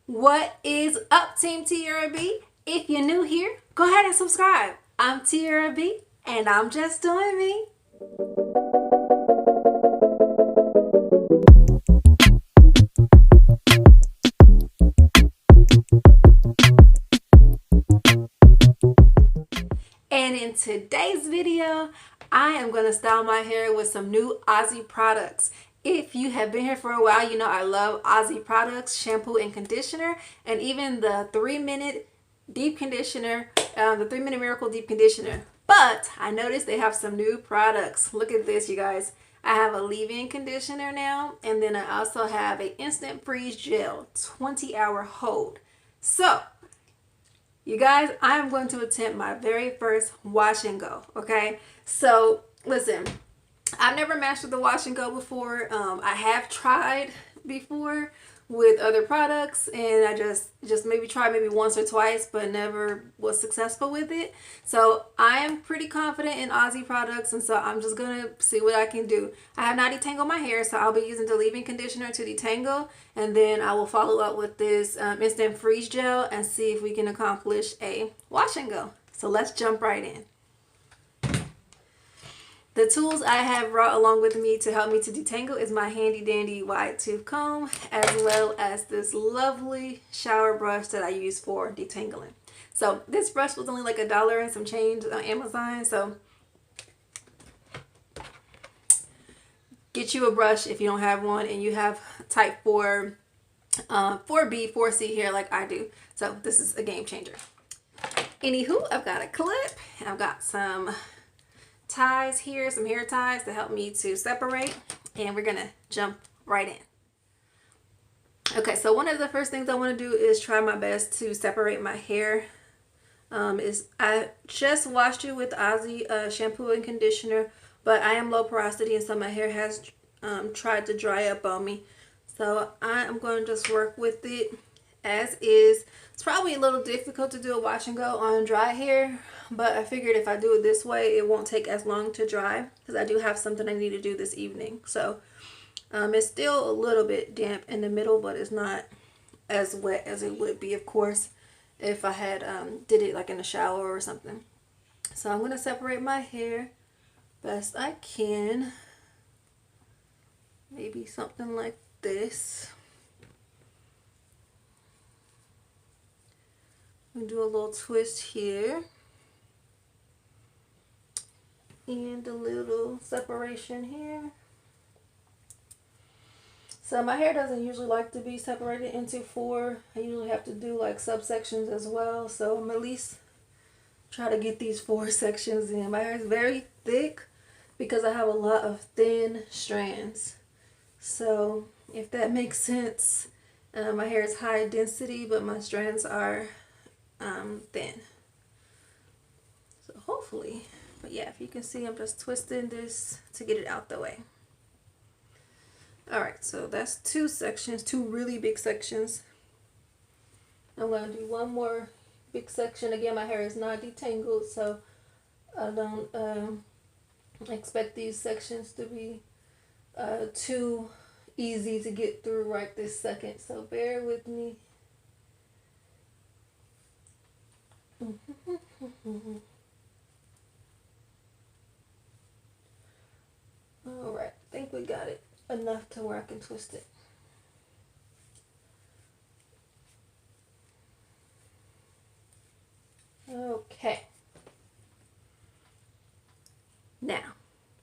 What is up, Team Tiarrea B? If you're new here, go ahead and subscribe. I'm Tiarrea B, and I'm just doing me. And in today's video, I am going to style my hair with some new Aussie products. If you have been here for a while, you know I love Aussie products, shampoo and conditioner, and even the 3-minute deep conditioner, the 3-minute miracle deep conditioner. But I noticed they have some new products. Look at this, you guys. I have a leave-in conditioner now, and then I also have an instant freeze gel 20-hour hold. So you guys, I'm going to attempt my very first wash and go. Okay, so listen, I've never mastered the wash and go before. I have tried before with other products, and I just maybe tried maybe once or twice, but never was successful with it. So I am pretty confident in Aussie products, and so I'm just gonna see what I can do. I have not detangled my hair, so I'll be using the leave-in conditioner to detangle, and then I will follow up with this instant freeze gel and see if we can accomplish a wash and go. So let's jump right in. The tools I have brought along with me to help me to detangle is my handy dandy wide tooth comb, as well as this lovely shower brush that I use for detangling. So this brush was only like $1 and some change on Amazon. So get you a brush if you don't have one and you have type 4, 4B, 4C hair like I do. So this is a game changer. Anywho, I've got a clip. I've got some ties here, some hair ties to help me to separate, and we're gonna jump right in. Okay, so one of the first things I want to do is try my best to separate my hair. I just washed it with Aussie shampoo and conditioner, but I am low porosity and so my hair has tried to dry up on me. So I am going to just work with it as is. It's probably a little difficult to do a wash and go on dry hair, but I figured if I do it this way, it won't take as long to dry because I do have something I need to do this evening. So it's still a little bit damp in the middle, but it's not as wet as it would be, of course, if I had did it like in the shower or something. So I'm going to separate my hair best I can. Maybe something like this. Do a little twist here and a little separation here. So my hair doesn't usually like to be separated into 4. I usually have to do like subsections as well, so I'm at least try to get these 4 sections in. My hair is very thick because I have a lot of thin strands, so if that makes sense, my hair is high density but my strands are thin. So hopefully, but yeah, if you can see, I'm just twisting this to get it out the way. Alright, so that's 2 sections, 2 really big sections. I'm going to do one more big section. Again, my hair is not detangled, so I don't expect these sections to be too easy to get through right this second, so bear with me. Alright, I think we got it enough to where I can twist it. Okay. Now,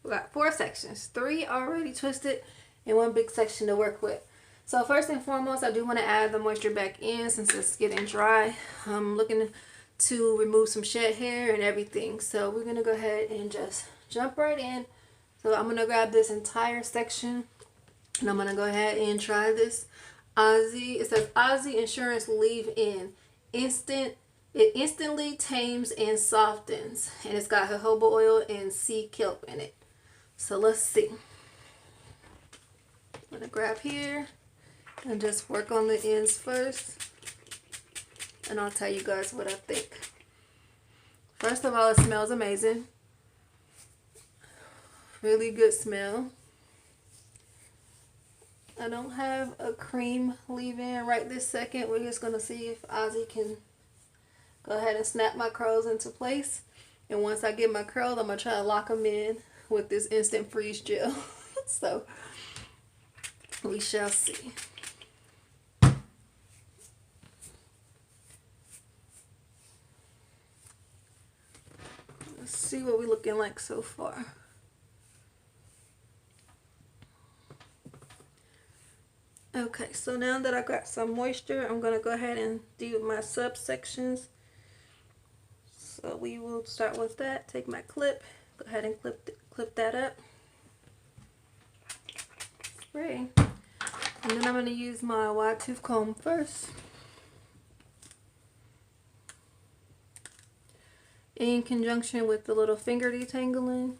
we got 4 sections, 3 already twisted and 1 big section to work with. So first and foremost, I do want to add the moisture back in since it's getting dry. I'm looking to remove some shed hair and everything. So we're going to go ahead and just jump right in. So I'm going to grab this entire section and I'm going to go ahead and try this Aussie. It says Aussie Insurance Leave-In. It instantly tames and softens. And it's got jojoba oil and sea kelp in it. So let's see. I'm going to grab here and just work on the ends first. And I'll tell you guys what I think. First of all, it smells amazing. Really good smell. I don't have a cream leave-in right this second. We're just gonna see if Aussie can go ahead and snap my curls into place. And once I get my curls, I'm gonna try to lock them in with this instant freeze gel. So we shall see. Let's see what we're looking like so far. Okay, so now that I got some moisture, I'm gonna go ahead and do my subsections. So we will start with that. Take my clip, go ahead and clip that up. Spray. And then I'm gonna use my wide tooth comb first. In conjunction with the little finger detangling.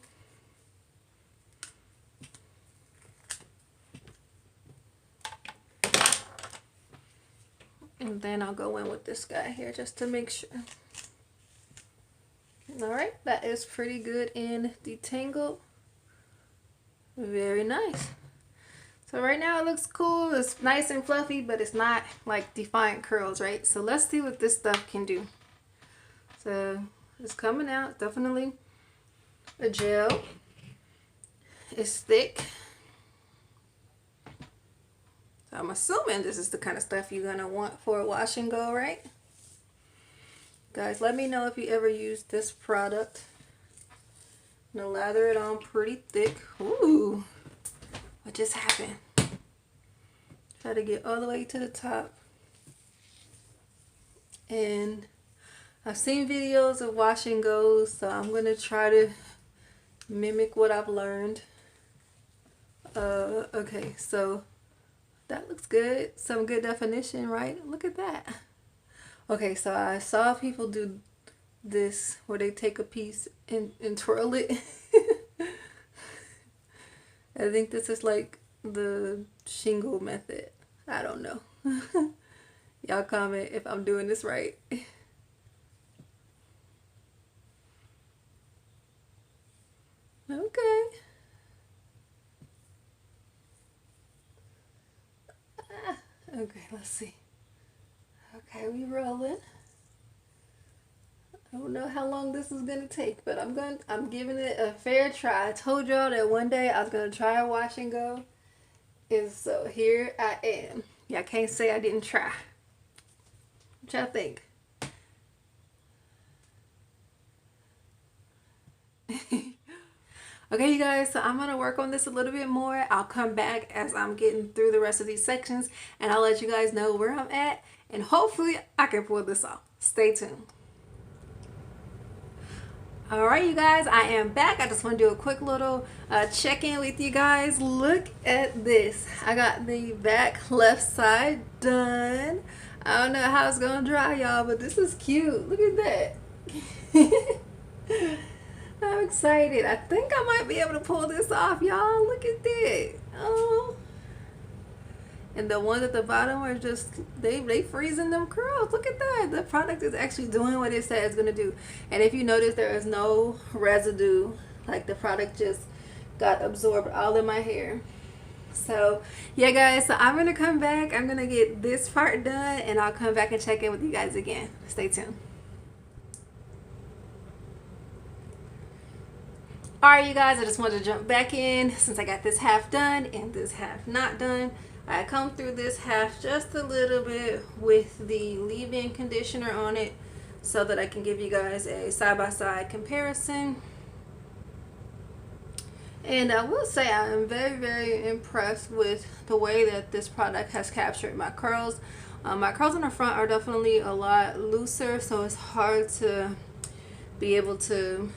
And then I'll go in with this guy here just to make sure. Alright, that is pretty good and detangled. Very nice. So right now it looks cool. It's nice and fluffy, but it's not like defiant curls, right? So let's see what this stuff can do. So it's coming out. Definitely a gel. It's thick. I'm assuming this is the kind of stuff you're gonna want for a wash and go, right? Guys, let me know if you ever use this product. I'm gonna lather it on pretty thick. Ooh, what just happened? Try to get all the way to the top. And I've seen videos of wash and goes, so I'm gonna try to mimic what I've learned. Okay, so that looks good. Some good definition, right? Look at that. Okay, so I saw people do this where they take a piece and twirl it. I think this is like the shingle method. I don't know. Y'all comment if I'm doing this right. Okay. Okay, let's see. Okay, we rolling. I don't know how long this is gonna take, but I'm giving it a fair try. I told y'all that one day I was gonna try a wash and go. And so here I am. Y'all can't say I didn't try. What y'all think? Okay, you guys, so I'm gonna work on this a little bit more. I'll come back as I'm getting through the rest of these sections, and I'll let you guys know where I'm at, and hopefully I can pull this off. Stay tuned. All right, you guys, I am back. I just want to do a quick little check-in with you guys. Look at this. I got the back left side done. I don't know how it's gonna dry, y'all, but this is cute. Look at that. I'm excited. I think I might be able to pull this off, y'all. Look at that. Oh. And the ones at the bottom are just, they freezing them curls. Look at that. The product is actually doing what it said it's going to do. And if you notice, there is no residue. Like the product just got absorbed all in my hair. So, yeah, guys. So I'm going to come back. I'm going to get this part done. And I'll come back and check in with you guys again. Stay tuned. Alright, you guys, I just wanted to jump back in since I got this half done and this half not done. I come through this half just a little bit with the leave-in conditioner on it so that I can give you guys a side-by-side comparison. And I will say I am very, very impressed with the way that this product has captured my curls. My curls in the front are definitely a lot looser, so it's hard to be able to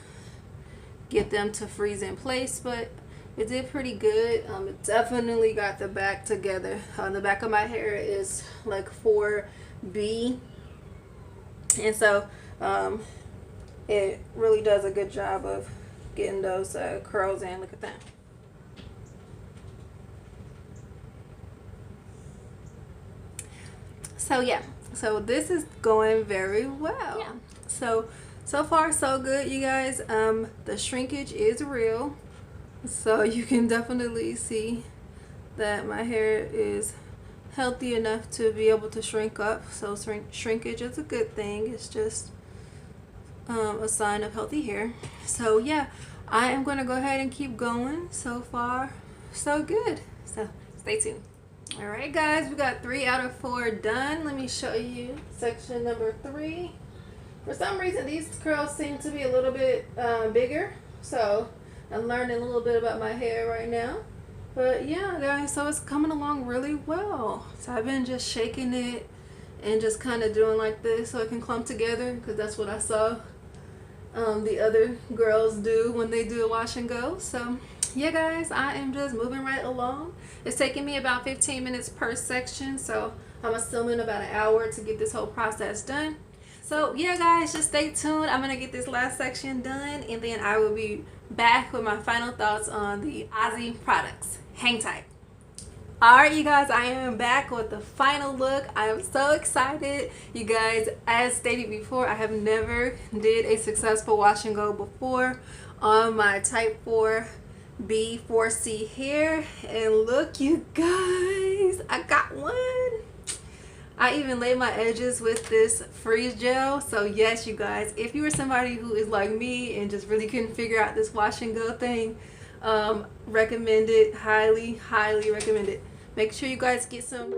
get them to freeze in place, but it did pretty good. It definitely got the back together. The back of my hair is like 4B, and so it really does a good job of getting those curls in. Look at that. So yeah, so this is going very well. Yeah. So far so good, you guys. The shrinkage is real, so you can definitely see that my hair is healthy enough to be able to shrink up. So shrinkage is a good thing. It's just a sign of healthy hair. So yeah, I am going to go ahead and keep going. So far, so good. So stay tuned. Alright guys, we got 3 out of 4 done. Let me show you section number 3. For some reason these curls seem to be a little bit bigger, so I'm learning a little bit about my hair right now. But yeah guys, so it's coming along really well. So I've been just shaking it and just kind of doing like this so it can clump together, because that's what I saw the other girls do when they do a wash and go. So yeah guys, I am just moving right along. It's taking me about 15 minutes per section, so I'm assuming about an hour to get this whole process done. So yeah guys, just stay tuned. I'm gonna get this last section done and then I will be back with my final thoughts on the Aussie products. Hang tight. Alright you guys, I am back with the final look. I am so excited. You guys, as stated before, I have never did a successful wash and go before on my type 4B 4C hair. And look you guys, I got one. I even laid my edges with this freeze gel. So yes you guys, if you were somebody who is like me and just really couldn't figure out this wash and go thing, recommend it, highly recommend it. Make sure you guys get some